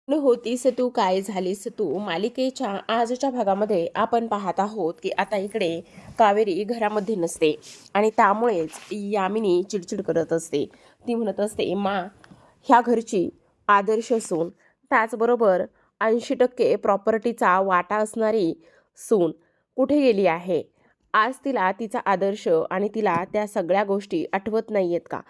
न होतीस तू काय झालीस तू मालिकेच्या आजच्या भागामध्ये आपण पाहत आहोत की आता इकडे कावेरी घरामध्ये नसते आणि त्यामुळेच यामिनी चिडचिड करत असते. ती म्हणत असते, मा ह्या घरची आदर्श सून, त्याचबरोबर 80% प्रॉपर्टीचा वाटा असणारी सून कुठे गेली आहे? आज तिला तिचा आदर्श आणि तिला त्या सगळ्या गोष्टी आठवत नाहीयेत का?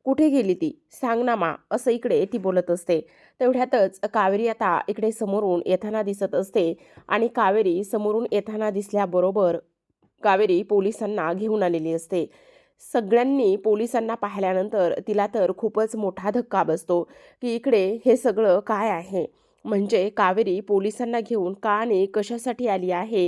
कुठे गेली ती? सांग ना मा, असं इकडे ती बोलत असते. तेवढ्यातच कावेरी आता इकडे समोरून येताना दिसत असते आणि कावेरी समोरून येताना दिसल्याबरोबर कावेरी पोलिसांना घेऊन आलेली असते. सगळ्यांनी पोलिसांना पाहिल्यानंतर तिला तर खूपच मोठा धक्का बसतो की इकडे हे सगळं काय आहे? म्हणजे कावेरी पोलिसांना घेऊन का आणि कशासाठी आली आहे,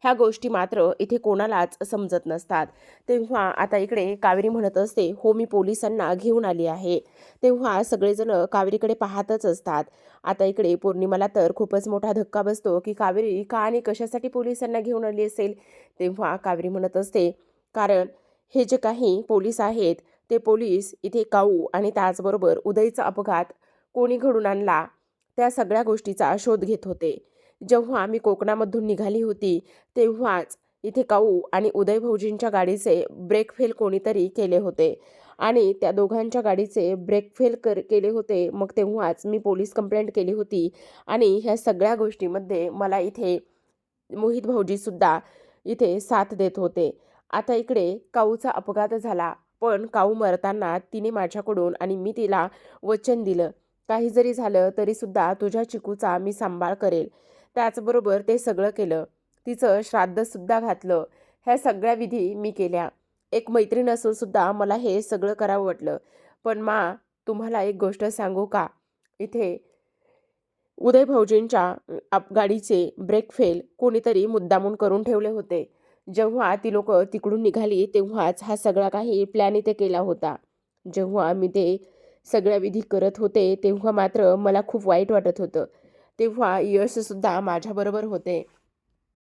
ह्या गोष्टी मात्र इथे कोणालाच समजत नसतात. तेव्हा आता इकडे कावेरी म्हणत असते, हो मी पोलिसांना घेऊन आली आहे. तेव्हा सगळेजण कावेरीकडे पाहतच असतात. आता इकडे पौर्णिमाला तर खूपच मोठा धक्का बसतो की कावेरी का आणि कशासाठी पोलिसांना घेऊन आली असेल. तेव्हा कावेरी म्हणत असते, कारण हे जे काही पोलीस आहेत ते पोलीस इथे काऊ आणि त्याचबरोबर उदयचा अपघात कोणी घडून आणला त्या सगळ्या गोष्टीचा शोध घेत होते. जेव्हा मी कोकणामधून निघाली होती तेव्हाच इथे काऊ आणि उदय भाऊजींच्या गाडीचे ब्रेक फेल कोणीतरी केले होते आणि त्या दोघांच्या गाडीचे ब्रेक फेल केले होते. मग तेव्हाच मी पोलीस कंप्लेंट केली होती आणि ह्या सगळ्या गोष्टीमध्ये मला इथे मोहित भाऊजीसुद्धा इथे साथ देत होते. आता इकडे काऊचा अपघात झाला, पण काऊ मरताना तिने माझ्याकडून आणि मी तिला वचन दिलं, काही जरी झालं तरीसुद्धा तुझ्या चिकूचा मी सांभाळ करेल. त्याचबरोबर ते सगळं केलं. तिचं श्राद्धसुद्धा घातलं. ह्या सगळ्या विधी मी केल्या. एक मैत्रीण असूनसुद्धा मला हे सगळं करावं वाटलं. पण तुम्हाला एक गोष्ट सांगू का? इथे उदय भाऊजींच्या गाडीचे ब्रेक फेल कोणीतरी मुद्दामून करून ठेवले होते. जेव्हा ती लोकं तिकडून निघाली तेव्हाच हा सगळा काही प्लॅन इथे केला होता. जेव्हा मी ते सगळ्या विधी करत होते तेव्हा मात्र मला खूप वाईट वाटत होतं. तेव्हा यशसुद्धा माझ्याबरोबर होते.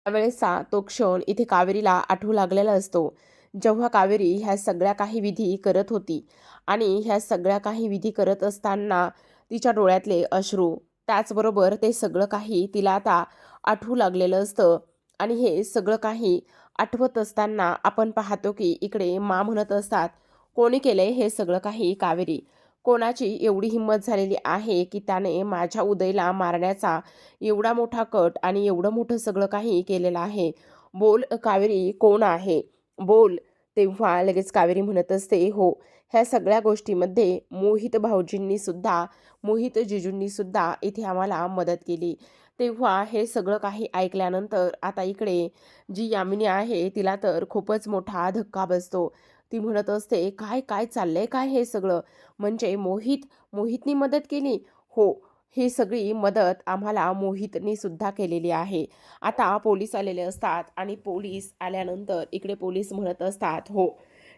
त्यावेळेसचा तो क्षण इथे कावेरीला आठवू लागलेला असतो. जेव्हा कावेरी ह्या सगळ्या काही विधी करत होती आणि ह्या सगळ्या काही विधी करत असताना तिच्या डोळ्यातले अश्रू, त्याचबरोबर ते सगळं काही तिला आता आठवू लागलेलं असतं आणि हे सगळं काही आठवत असताना आपण पाहतो की इकडे म्हणत असतात, कोणी केलंय हे सगळं काही कावेरी? कोणाची एवढी हिंमत झालेली आहे की त्याने माझ्या उदयला मारण्याचा एवढा मोठा कट आणि एवढं मोठं सगळं काही केलेलं आहे? बोल कावेरी, कोण आहे? बोल. तेव्हा लगेच कावेरी म्हणत असते, हो, ह्या सगळ्या गोष्टीमध्ये मोहित जिजूंनी सुद्धा इथे आम्हाला मदत केली. तेव्हा हे सगळं काही ऐकल्यानंतर आता इकडे जी यामिनी आहे तिला तर खूपच मोठा धक्का बसतो. ती म्हणत असते, काय काय चाललंय काय हे सगळं? म्हणजे मोहितनी मदत केली? हो, ही सगळी मदत आम्हाला मोहितनी सुद्धा केलेली आहे. आता पोलीस आलेले असतात आणि पोलीस आल्यानंतर इकडे पोलीस म्हणत असतात, हो,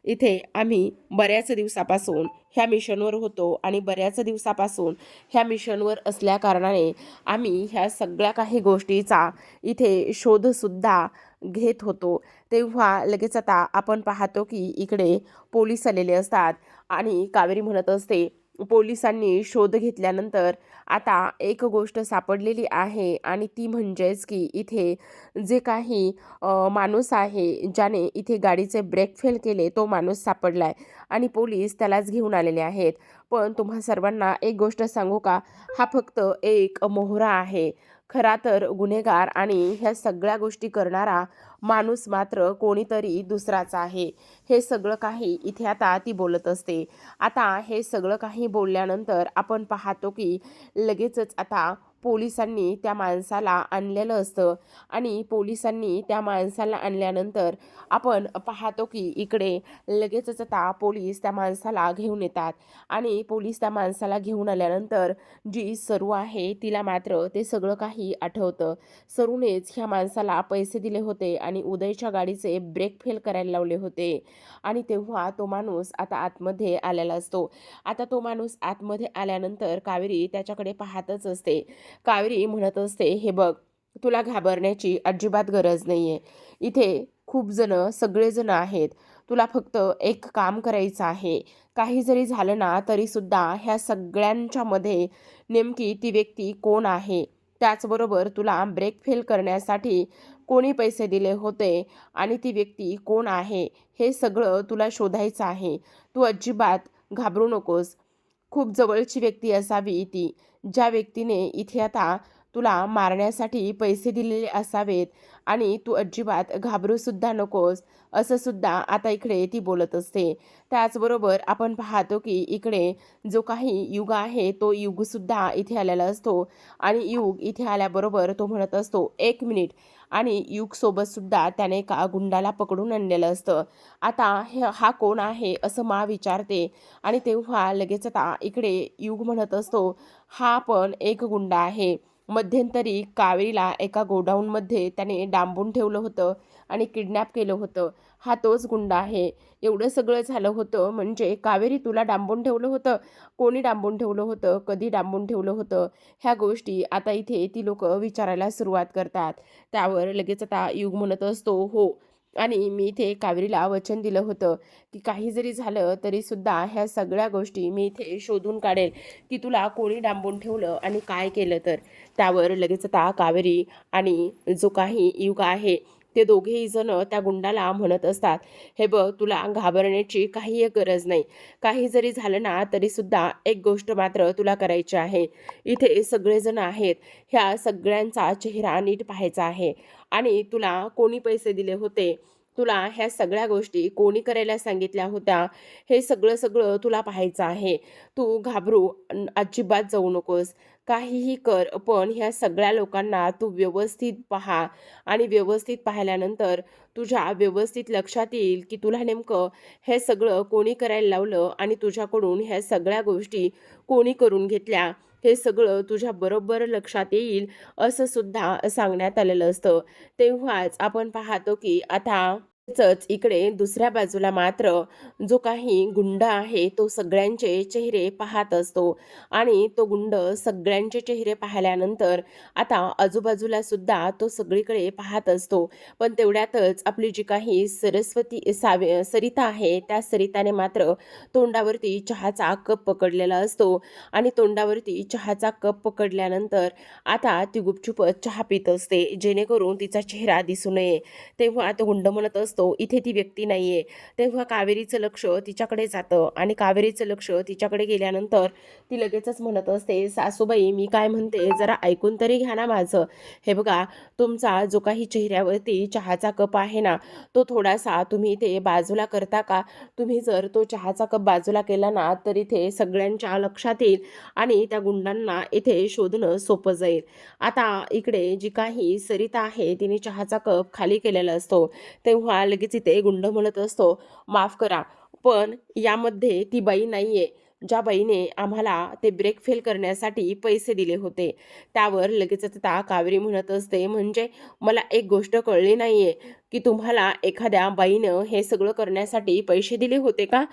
इथे आम्ही बऱ्याच दिवसापासून ह्या मिशनवर होतो आणि बऱ्याच दिवसापासून ह्या मिशनवर असल्या कारणाने आम्ही ह्या सगळ्या काही गोष्टीचा इथे शोधसुद्धा घेत होतो. तेव्हा लगेच आता आपण पाहतो की इकडे पोलीस आलेले असतात आणि कावेरी म्हणत असते, पोलिसांनी शोध घेतल्यानंतर आता एक गोष्ट सापडलेली आहे आणि ती म्हणजेच की इथे जे काही माणूस आहे ज्याने इथे गाडीचे ब्रेक फेल केले तो माणूस सापडलाय आणि पोलीस त्यालाच घेऊन आलेले आहेत. पण तुम्हा सर्वांना एक गोष्ट सांगू का? हा फक्त एक मोहरा आहे. खरा तर गुन्हेगार आणि ह्या सगळ्या गोष्टी करणारा माणूस मात्र कोणीतरी दुसराच आहे. हे सगळं काही इथे आता ती बोलत असते. आता हे सगळं काही बोलल्यानंतर आपण पाहतो की लगेचच आता पोलिसांनी त्या माणसाला आणलेलं असतं आणि पोलिसांनी त्या माणसाला आणल्यानंतर आपण पाहतो की इकडे लगेचच आता पोलीस त्या माणसाला घेऊन येतात आणि पोलीस त्या माणसाला घेऊन आल्यानंतर जी सरू आहे तिला मात्र ते सगळं काही आठवतं. सरूनेच ह्या माणसाला पैसे दिले होते आणि उदयच्या गाडीचे ब्रेक फेल करायला लावले होते आणि तेव्हा तो माणूस आता आतमध्ये आलेला असतो. आता तो माणूस आतमध्ये आल्यानंतर कावेरी त्याच्याकडे पाहतच असते. कावेरी म्हणत असते, हे बघ, तुला घाबरण्याची अजिबात गरज नाहीये. इथे खूप जण सगळेजण आहेत. तुला फक्त एक काम करायचं आहे. काही जरी झालं ना तरीसुद्धा ह्या सगळ्यांच्यामध्ये नेमकी ती व्यक्ती कोण आहे, त्याचबरोबर तुला ब्रेक फेल करण्यासाठी कोणी पैसे दिले होते आणि ती व्यक्ती कोण आहे, हे सगळं तुला शोधायचं आहे. तू अजिबात घाबरू नकोस. खूप जवळची व्यक्ती असावी ती, ज्या व्यक्तीने इथे आता तुला मारण्यासाठी पैसे दिलेले असावेत आणि तू अजिबात घाबरूसुद्धा नकोस, असं सुद्धा आता इकडे ती बोलत असते. त्याचबरोबर आपण पाहतो की इकडे जो काही युग आहे तो युगसुद्धा इथे आलेला असतो आणि युग इथे आल्याबरोबर तो म्हणत असतो 1 मिनिट, आणि युगसोबतसुद्धा त्याने एका गुंडाला पकडून आणलेलं असतं. आता हा कोण आहे असं मा विचारते आणि तेव्हा लगेच आता इकडे युग म्हणत असतो, हा पण एक गुंडा आहे. मध्यंतरी कावेरीला एका गोडाऊनमध्ये त्याने डांबून ठेवलं होतं आणि किडनॅप केलं होतं. हा तोच गुंडा आहे. एवढं सगळं झालं होतं म्हणजे कावेरी तुला डांबून ठेवलं होतं. कोणी डांबून ठेवलं होतं? कधी डांबून ठेवलं होतं? ह्या गोष्टी आता इथे ती लोकं विचारायला सुरुवात करतात. त्यावर लगेच आता युग म्हणत असतो, हो, आणि मी इथे कावेरीला वचन दिलं होतं की काही जरी झालं तरीसुद्धा ह्या सगळ्या गोष्टी मी इथे शोधून काढेल की तुला कोणी डांबून ठेवलं आणि काय केलं तर. त्यावर लगेच आता कावेरी आणि जो काही युग आहे ते दोघेही जण त्या गुंडाला म्हणत असतात, हे बघ, तुला घाबरण्याची काही गरज नाही. काही जरी झालं ना तरीसुद्धा एक गोष्ट मात्र तुला करायची आहे. इथे सगळेजण आहेत, ह्या सगळ्यांचा चेहरा नीट पाहायचा आहे आणि तुला कोणी पैसे दिले होते, तुला ह्या सगळ्या गोष्टी कोणी करायला सांगितल्या होत्या, हे सगळं सगळं तुला पाहायचं आहे. तू घाबरू अजिबात जाऊ नकोस. काहीही कर, पण ह्या सगळ्या लोकांना तू व्यवस्थित पहा आणि व्यवस्थित पाहिल्यानंतर तुझ्या व्यवस्थित लक्षात येईल की तुला नेमकं हे सगळं कोणी करायला लावलं आणि तुझ्याकडून ह्या सगळ्या गोष्टी कोणी करून घेतल्या, हे सगळं तुझ्या बरोबर लक्षात येईल, असं सुद्धा सांगण्यात आलेलं असतं. तेव्हाच आपण पाहतो की आता इकडे दुसऱ्या बाजूला मात्र जो काही गुंड आहे तो सगळ्यांचे चेहरे पाहत असतो आणि तो गुंड सगळ्यांचे चेहरे पाहिल्यानंतर आता आजूबाजूला सुद्धा तो सगळीकडे पाहत असतो. पण तेवढ्यातच आपली जी काही सरिता आहे त्या सरिताने मात्र तोंडावरती चहाचा कप पकडलेला असतो आणि तोंडावरती चहाचा कप पकडल्यानंतर आता ती गुपचूपच चहा पित असते जेणेकरून तिचा चेहरा दिसू नये. तेव्हा तो गुंड म्हणत असतो, इथे ती व्यक्ती नाहीये. तेव्हा कावेरीचं लक्ष तिच्याकडे जातं आणि कावेरीचं लक्ष तिच्याकडे गेल्यानंतर ती लगेचच म्हणत असते, सासूबाई, मी काय म्हणते जरा ऐकून तरी घ्या ना माझं. हे बघा, तुमचा जो काही चेहऱ्यावरती चहाचा कप आहे ना तो थोडासा तुम्ही इथे बाजूला करता का? तुम्ही जर तो चहाचा कप बाजूला केला ना तर इथे सगळ्यांच्या लक्षात येईल आणि त्या गुंडांना इथे शोधणं सोपं जाईल. आता इकडे जी काही सरिता आहे तिने चहाचा कप खाली केलेला असतो. तेव्हा लगेच इथे गुंड म्हणत असतो, माफ करा, पण यामध्ये ती बाई नाहीये ज्या बाईने आम्हाला ते ब्रेक फेल करण्यासाठी पैसे दिले होते. त्यावर लगेचच आता कावेरी म्हणत असते, म्हणजे मला एक गोष्ट कळली नाहीये की तुम्हाला एखाद्या बाईनं हे सगळं करण्यासाठी पैसे दिले होते का?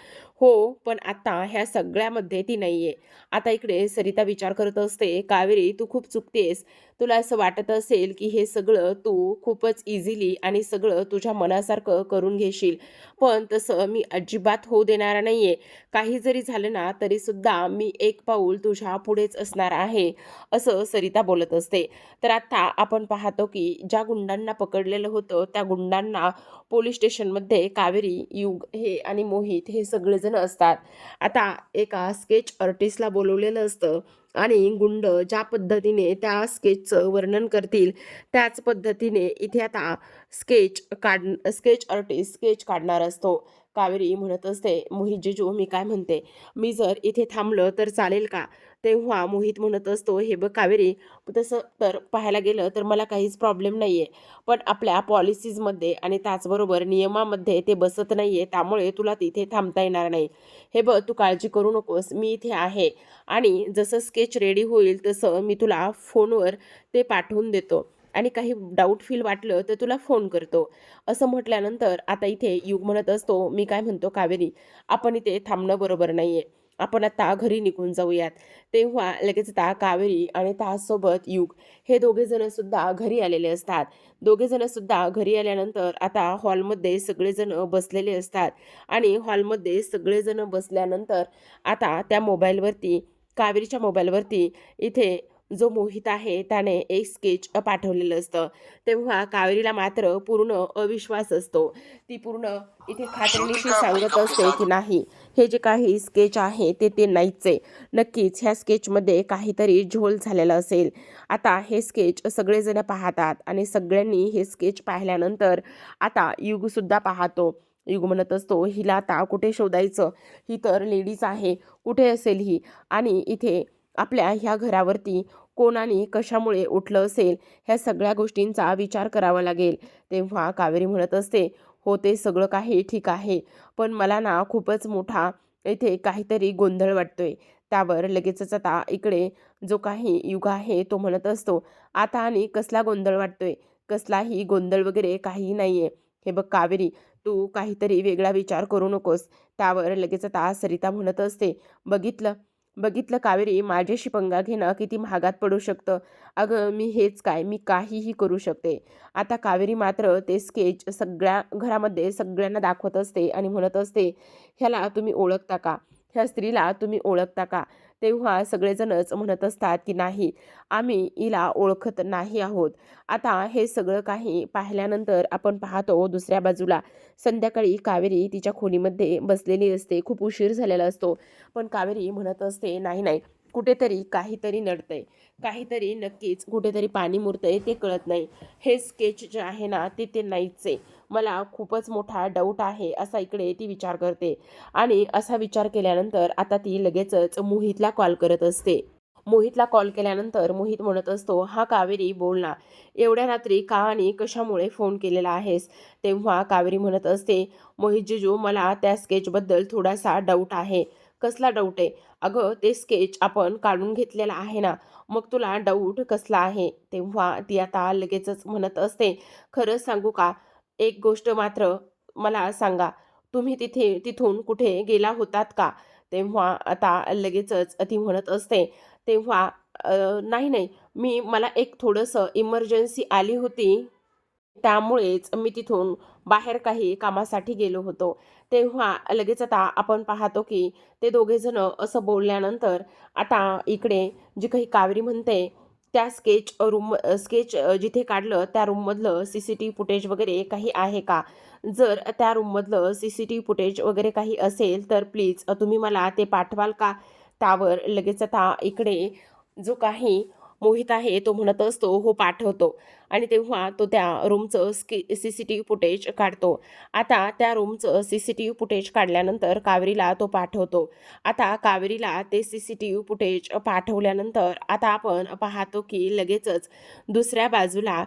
हो, पण आता ह्या सगळ्यामध्ये ती नाहीये. आता इकडे सरिता विचार करत असते, कावेरी, तू खूप चुकतेस. तुला असं वाटत असेल की हे सगळं तू खूपच इझिली आणि सगळं तुझ्या मनासारखं करून घेशील, पण तसं मी अजिबात होऊ देणार नाहीये. काही जरी झालं ना तरीसुद्धा मी एक पाऊल तुझ्या पुढेच असणार आहे, असं सरिता बोलत असते. तर आता आपण पाहतो की ज्या गुंडांना पकडलेलं होतं त्या गुंडांना पोलीस स्टेशनमध्ये कावेरी, युग हे आणि मोहित हे सगळेजण असतात. आता एका स्केच आर्टिस्टला बोलवलेलं असतं आणि गुंड ज्या पद्धतीने त्या स्केचचं वर्णन करतील त्याच पद्धतीने इथे आता स्केच आर्टिस्ट स्केच काढणार असतो. कावेरी म्हणत असते, मोहित जिजू, मी काय म्हणते, मी जर इथे थांबलं तर चालेल का? तेव्हा मोहित म्हणत असतो, हे बघ कावेरी, तसं तर पाहायला गेलं तर मला काहीच प्रॉब्लेम नाही आहे, पण आपल्या पॉलिसीजमध्ये आणि त्याचबरोबर नियमामध्ये ते बसत नाही आहे, त्यामुळे तुला तिथे थांबता येणार नाही. हे बघ, तू काळजी करू नकोस, मी इथे आहे आणि जसं स्केच रेडी होईल तसं मी तुला फोनवर ते पाठवून देतो आणि काही डाऊट फील वाटलं तर तुला फोन करतो, असं म्हटल्यानंतर आता इथे युग म्हणत असतो, मी काय म्हणतो कावेरी, आपण इथे थांबणं बरोबर नाही आहे. आपण आता घरी निघून जाऊयात. तेव्हा लगेच आता कावेरी आणि त्यासोबत युग हे दोघेजण सुद्धा घरी आलेले असतात. दोघेजण सुद्धा घरी आल्यानंतर आता हॉलमध्ये सगळेजण बसलेले असतात आणि हॉलमध्ये सगळेजण बसल्यानंतर आता त्या मोबाईलवरती, कावेरीच्या मोबाईलवरती इथे जो मोहित आहे त्याने एक स्केच पाठवलेलं असतं. तेव्हा कावेरीला मात्र पूर्ण अविश्वास असतो. ती पूर्ण इथे खात्रीनिशी श्रुतिका भाई सांगत आपके असते साथ की नाही, हे जे काही स्केच आहे ते नाहीच आहे. नक्कीच ह्या स्केचमध्ये काहीतरी झोल झालेला असेल. आता हे स्केच सगळेजण पाहतात आणि सगळ्यांनी हे स्केच पाहिल्यानंतर आता युगसुद्धा पाहतो. युग म्हणत असतो, हिला आता कुठे शोधायचं? ही तर लेडीज आहे, कुठे असेल ही? आणि इथे आपल्या ह्या घरावरती कोणाने कशामुळे उठलं असेल, ह्या सगळ्या गोष्टींचा विचार करावा लागेल. तेव्हा कावेरी म्हणत असते, हो ते सगळं काही ठीक आहे, पण मला ना खूपच मोठा इथे काहीतरी गोंधळ वाटतोय. त्यावर लगेचच आता इकडे जो काही युग आहे तो म्हणत असतो, आता आणि कसला गोंधळ वाटतोय? कसलाही गोंधळ वगैरे काही नाहीये. हे बघ कावेरी, तू काहीतरी वेगळा विचार करू नकोस. त्यावर लगेच आता सरिता म्हणत असते, बघितलं बघितलं कावेरी, माझ्याशी पंगा घेणं किती महागात पडू शकतं. अगं मी हेच काय, मी काहीही करू शकते. आता कावेरी मात्र ते स्केच सगळ्या घरामध्ये सगळ्यांना दाखवत असते आणि म्हणत असते, ह्याला तुम्ही ओळखता का? ह्या स्त्रीला तुम्ही ओळखता का? तेव्हा सगळेजणच म्हणत असतात की नाही, आम्ही हिला ओळखत नाही आहोत. आता हे सगळं काही पाहिल्यानंतर आपण पाहतो दुसऱ्या बाजूला संध्याकाळी कावेरी तिच्या खोलीमध्ये बसलेली असते. खूप उशीर झालेला असतो. पण कावेरी म्हणत असते, नाही नाही, कुठेतरी काहीतरी नडतंय, काहीतरी नक्कीच कुठेतरी पाणी मुरतंय, ते कळत नाही. हे स्केच जे आहे ना ते नाहीच आहे. मला खूपच मोठा डाऊट आहे, असा इकडे ती विचार करते. आणि असा विचार केल्यानंतर आता ती लगेचच मोहितला कॉल करत असते. मोहितला कॉल केल्यानंतर मोहित म्हणत असतो, हा कावेरी बोल ना, एवढ्या रात्री का आणि कशामुळे फोन केलेला आहेस? तेव्हा कावेरी म्हणत असते, मोहित जिजू, मला त्या स्केचबद्दल थोडासा डाऊट आहे. कसला डाऊट आहे? अगं ते स्केच आपण काढून घेतलेला आहे ना, मग तुला डाऊट कसला आहे? तेव्हा ती आता लगेचच म्हणत असते, खरं सांगू का, एक गोष्ट मात्र मला सांगा, तुम्ही तिथून कुठे गेला होतात का? तेव्हा आता लगेचच ती म्हणत असते, तेव्हा नाही नाही, मला एक थोडंसं इमर्जन्सी आली होती, त्यामुळेच मी तिथून बाहेर काही कामासाठी गेलो होतो. तेव्हा लगेच आता आपण पाहतो की ते दोघेजण असं बोलल्यानंतर आता इकडे जी काही कावेरी म्हणते, त्या स्केच जिथे काढलं त्या रूममधलं CCTV फुटेज वगैरे काही आहे का? जर त्या रूममधलं CCTV फुटेज वगैरे काही असेल तर प्लीज तुम्ही मला ते पाठवाल का? त्यावर लगेच आता इकडे जो काही मोहित आहे तो म्हणत असतो, हो पाठवतो. आणि तेव्हा तो त्या रूमचं CCTV फुटेज काढतो. आता त्या रूमचं CCTV फुटेज काढल्यानंतर कावेरीला तो पाठवतो. आता कावेरीला ते CCTV फुटेज पाठवल्यानंतर आता आपण पाहतो की लगेचच दुसऱ्या बाजूला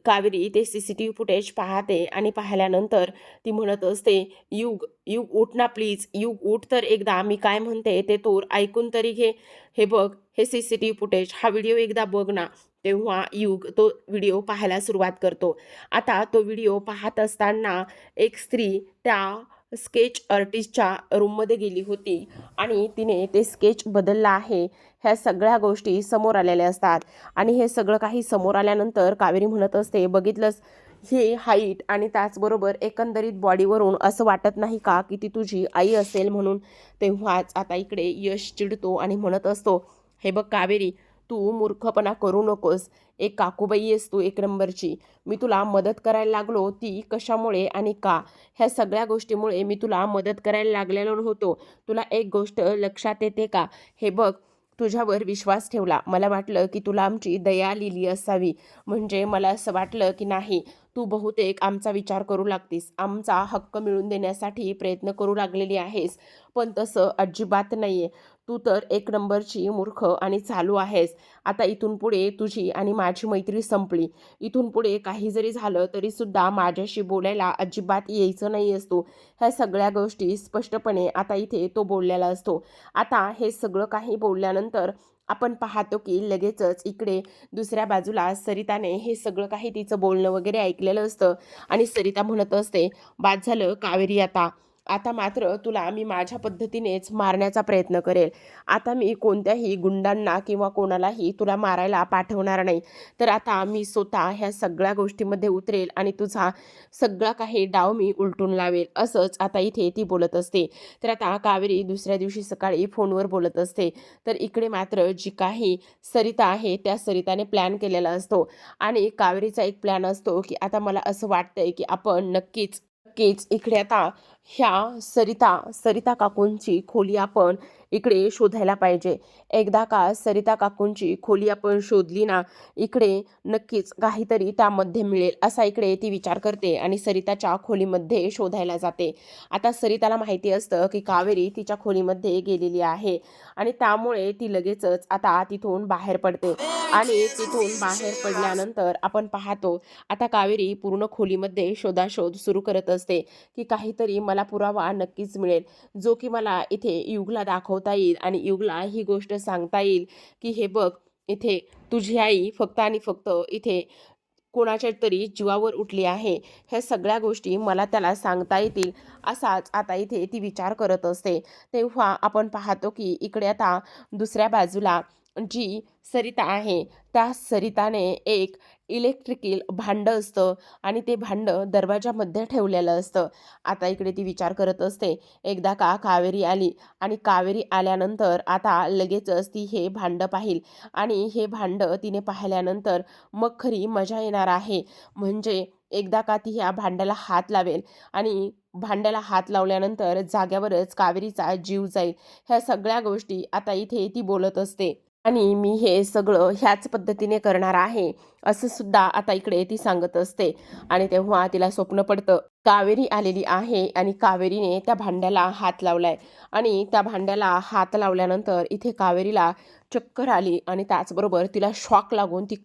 कावेरी ते CCTV फुटेज पाहते आणि पाहिल्यानंतर ती म्हणत असते, युग, युग उठ ना प्लीज, युग उठ तर एकदा, मी काय म्हणते ते तू ऐकून तरी घे. हे बघ, हे CCTV फुटेज, हा व्हिडिओ एकदा बघ ना. तेव्हा युग तो व्हिडिओ पाहायला सुरुवात करतो. आता तो व्हिडिओ पाहत असताना एक स्त्री त्या स्केच आर्टिस्टच्या रूममध्ये गेली होती आणि तिने ते स्केच बदललं आहे. ह्या सगळ्या गोष्टी समोर आलेल्या असतात आणि हे सगळं काही समोर आल्यानंतर कावेरी म्हणत असते, बघितलंस, ही हाईट आणि त्याचबरोबर एकंदरीत बॉडीवरून असं वाटत नाही का की ती तुझी आई असेल म्हणून? तेव्हाच आता इकडे यश चिडतो आणि म्हणत असतो, हे बघ कावेरी, तू मूर्खपणा करू नकोस. एक काकूबाई आहेस तू एक नंबरची. मी तुला मदत करायला लागलो ती कशामुळे आणि का? ह्या सगळ्या गोष्टीमुळे मी तुला मदत करायला लागलेलो होतो. तुला एक गोष्ट लक्षात येते का? हे बघ, तुझ्यावर विश्वास ठेवला. मला वाटलं की तुला आमची दया आलेली असावी. म्हणजे मला असं वाटलं की नाही, तू बहुतेक आमचा विचार करू लागतीस. आमचा हक्क मिळवून देण्यासाठी प्रयत्न करू लागलेली आहेस. पण तसं अजिबात नाहीये. तू तर एक नंबरची मूर्ख आणि चालू आहेस. आता इथून पुढे तुझी आणि माझी मैत्री संपली. इथून पुढे काही जरी झालं तरीसुद्धा माझ्याशी बोलायला अजिबात यायचं नाहीयेस तू. ह्या सगळ्या गोष्टी स्पष्टपणे आता इथे तो बोललेला असतो. आता हे सगळं काही बोलल्यानंतर आपण पाहतो की लगेचच इकडे दुसऱ्या बाजूला सरिताने हे सगळं काही तिचं बोलणं वगैरे ऐकलेलं असतं आणि सरिता म्हणत असते, बाद झालं कावेरी, आता आता मात्र तुला मी माझ्या पद्धतीनेच मारण्याचा प्रयत्न करेल. आता मी कोणत्याही गुंडांना किंवा कोणालाही तुला मारायला पाठवणार नाही. तर आता मी स्वतः ह्या सगळ्या गोष्टीमध्ये उतरेल आणि तुझा सगळा काही डाव मी उलटून लावेल. असंच आता इथे ती बोलत असते. तर आता कावेरी दुसऱ्या दिवशी सकाळी फोनवर बोलत असते. तर इकडे मात्र जी काही सरिता आहे त्या सरिताने प्लॅन केलेला असतो आणि कावेरीचा एक प्लॅन असतो की आता मला असं वाटतंय की आपण नक्कीच नक्कीच इकडे आता ह्या सरिता सरिता काकूंची खोली आपण इकडे शोधायला पाहिजे. एकदा का सरिता काकूंची खोली आपण शोधली ना, इकडे नक्कीच काहीतरी त्यामध्ये मिळेल असा इकडे ती विचार करते आणि सरिताच्या खोलीमध्ये शोधायला जाते. आता सरिताला माहिती असतं की कावेरी तिच्या खोलीमध्ये गेलेली आहे आणि त्यामुळे ती लगेचच आता तिथून बाहेर पडते आणि तिथून बाहेर पडल्यानंतर आपण पाहतो आता कावेरी पूर्ण खोलीमध्ये शोधाशोध सुरू करत असते की काहीतरी मला पुरावा नक्कीच मिळेल, जो की मला इथे युगला दाखवता येईल आणि युगला ही गोष्ट सांगता येईल की हे बघ, इथे तुझी आई फक्त आणि फक्त इथे कोणाच्या तरी जीवावर उठली आहे. ह्या सगळ्या गोष्टी मला त्याला सांगता येतील असाच आता इथे ती विचार करत असते. तेव्हा आपण पाहतो की इकडे आता दुसऱ्या बाजूला जी सरिता आहे त्या सरिताने एक इलेक्ट्रिकल भांडं असतं आणि ते भांडं दरवाजामध्ये ठेवलेलं असतं. आता इकडे ती विचार करत असते, एकदा का कावेरी आली आणि कावेरी आल्यानंतर आता लगेचच ती हे भांडं पाहिल आणि हे भांडं तिने पाहिल्यानंतर मग खरी मजा येणार आहे. म्हणजे एकदा का ती ह्या भांड्याला हात लावेल आणि भांड्याला हात लावल्यानंतर जाग्यावरच कावेरीचा जीव जाईल. ह्या सगळ्या गोष्टी आता इथे ती बोलत असते आणि मी हे सगळं ह्याच पद्धतीने करणार आहे असं सुद्धा आता इकडे ती सांगत असते. आणि तेव्हा तिला स्वप्न पडतं, कावेरी आलेली आहे आणि कावेरीने त्या भांड्याला हात लावलाय आणि त्या भांड्याला हात लावल्यानंतर इथे कावेरीला चक्कर आली आणि त्याचबरोबर तिला शॉक लागून ती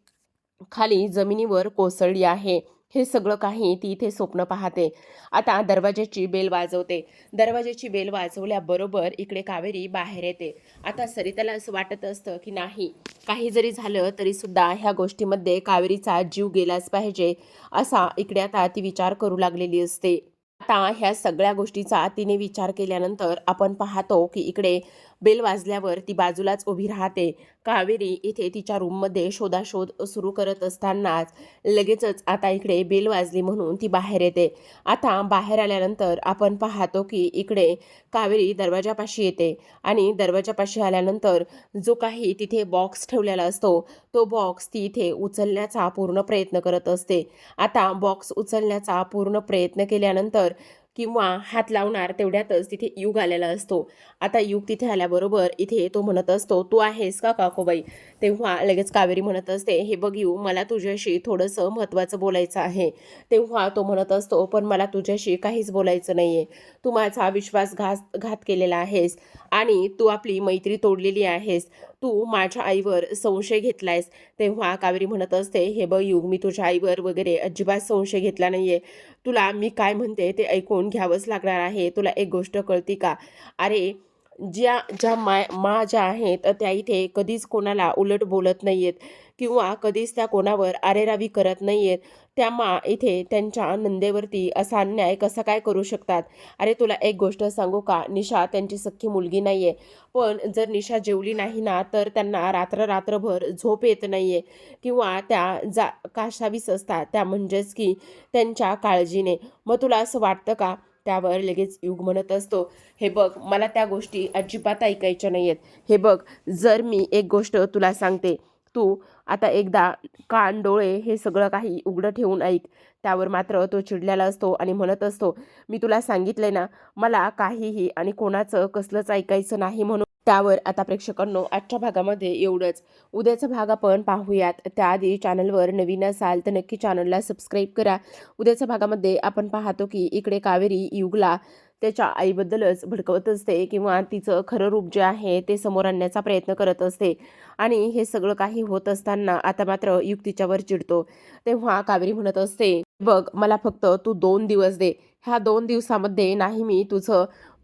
खाली जमिनीवर कोसळली आहे. हे सगळं काही ती इथे स्वप्न पाहते. आता दरवाजाची बेल वाजवते. दरवाजाची बेल वाजवल्याबरोबर इकडे कावेरी बाहेर येते. आता सरिताला असं वाटत असतं की नाही, काही जरी झालं तरी सुद्धा ह्या गोष्टीमध्ये कावेरीचा जीव गेलाच पाहिजे असा इकडे आता ती विचार करू लागलेली असते. आता ह्या सगळ्या गोष्टीचा तिने विचार केल्यानंतर आपण पाहतो की इकडे बेल वाजल्यावर ती बाजूलाच उभी राहते. कावेरी इथे तिच्या रूममध्ये शोधाशोध सुरू करत असतानाच लगेचच आता इकडे बेल वाजली म्हणून ती बाहेर येते. आता बाहेर आल्यानंतर आपण पाहतो की इकडे कावेरी दरवाजापाशी येते आणि दरवाजापाशी आल्यानंतर जो काही तिथे बॉक्स ठेवलेला असतो तो बॉक्स ती इथे उचलण्याचा पूर्ण प्रयत्न करत असते. आता बॉक्स उचलण्याचा पूर्ण प्रयत्न केल्यानंतर किंवा हात लावणार तेवढ्यातच तिथे युग आलेला असतो. आता युग तिथे आल्याबरोबर इथे तो म्हणत असतो, तू आहेस का काकूबाई? तेव्हा लगेच कावेरी म्हणत असते, हे बघ युग, मला तुझ्याशी थोडंसं महत्त्वाचं बोलायचं आहे. तेव्हा तो म्हणत असतो, पण मला तुझ्याशी काहीच बोलायचं नाही आहे. तू माझा विश्वासघात केलेला आहेस आणि तू आपली मैत्री तोडलेली आहेस. तू माझ्या आईवर संशय घेतलायस. तेव्हा कावेरी म्हणत असते, हे बघ युग, मी तुझ्या आईवर वगैरे अजिबात संशय घेतला नाही आहे. तुला मी काय म्हणते ते ऐकून घ्यावंच लागणार आहे. तुला एक गोष्ट कळते का? अरे, ज्या ज्या ज्या आहेत त्या इथे कधीच कोणाला उलट बोलत नाही आहेत किंवा कधीच त्या कोणावर आरेरावी करत नाही आहेत. त्या इथे त्यांच्या नंदेवरती असा अन्याय कसा काय करू शकतात? अरे, तुला एक गोष्ट सांगू का? निशा त्यांची सख्खी मुलगी नाही आहे. पण जर निशा जेवली नाही ना तर त्यांना रात्रभर झोप येत नाही आहे किंवा त्या कासावीस असतात, त्या म्हणजेच की त्यांच्या काळजीने. मग तुला असं वाटतं का? त्यावर लगेच युग म्हणत असतो, हे बघ, मला त्या गोष्टी अजिबात ऐकायच्या नाही आहेत. हे बघ, जर मी एक गोष्ट तुला सांगते, तू आता एकदा कान डोळे हे सगळं काही उघडं ठेवून ऐक. त्यावर मात्र तो चिडलेला असतो आणि म्हणत असतो, मी तुला सांगितलंय ना, मला काहीही आणि कोणाचं कसलंच ऐकायचं नाही म्हणून. त्यावर आता प्रेक्षकांनो, आजच्या भागामध्ये एवढंच. उद्याचा भाग आपण पाहूयात. त्याआधी चॅनलवर नवीन असाल तर नक्की चॅनलला सबस्क्राईब करा. उद्याच्या भागामध्ये आपण पाहतो की इकडे कावेरी युगला त्याच्या आईबद्दलच भडकवत असते किंवा तिचं खरं रूप जे आहे ते समोर आणण्याचा प्रयत्न करत असते आणि हे सगळं काही होत असताना आता मात्र युग तिच्यावर चिडतो. तेव्हा कावेरी म्हणत असते, बघ, मला फक्त तू 2 दिवस दे. ह्या 2 दिवसामध्ये नाही मी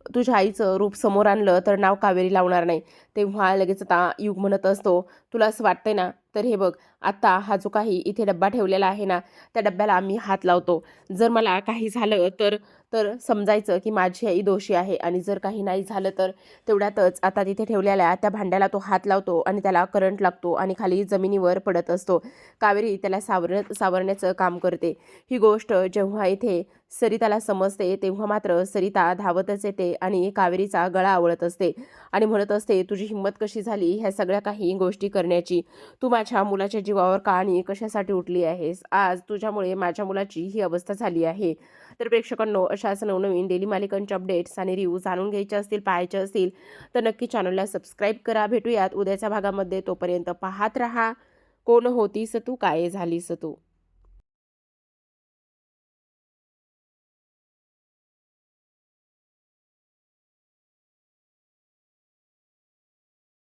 तुझ्या आईचं रूप समोर आणलं तर नाव कावेरी लावणार नाही. तेव्हा लगेच आता युग म्हणत असतो, तुला असं वाटतंय ना, तर हे बघ, आता हा जो काही इथे डब्बा ठेवलेला आहे ना, त्या डब्याला आम्ही हात लावतो. जर मला काही झालं तर तर समजायचं की माझी आई दोषी आहे आणि जर काही नाही झालं तर तेवढ्यातच आता तिथे ठेवलेल्या त्या भांड्याला तो हात लावतो आणि त्याला करंट लागतो आणि खाली जमिनीवर पडत असतो. कावेरी त्याला सावरण्याचं काम करते. ही गोष्ट जेव्हा इथे सरिताला समजते तेव्हा मात्र सरिता धावतच येते आणि कावेरीचा गळा आवळत असते आणि म्हणत असते, तुझी हिंमत कशी झाली ह्या सगळ्या काही गोष्टी करण्याची? तू माझ्या मुलाच्या जीवावर का आणि कशासाठी उठली आहेस? आज तुझ्यामुळे माझ्या मुलाची ही अवस्था झाली आहे. तर प्रेक्षकांनो, अशाच नवनवीन डेली मालिकांचे अपडेट्स आणि रिव्ह्यू जाणून घ्यायचे असतील, पाहायचे असतील तर नक्की चॅनलला सबस्क्राईब करा. भेटूयात उद्याच्या भागामध्ये. तोपर्यंत पाहत रहा कोण होतीस तू, काय झालीस तू.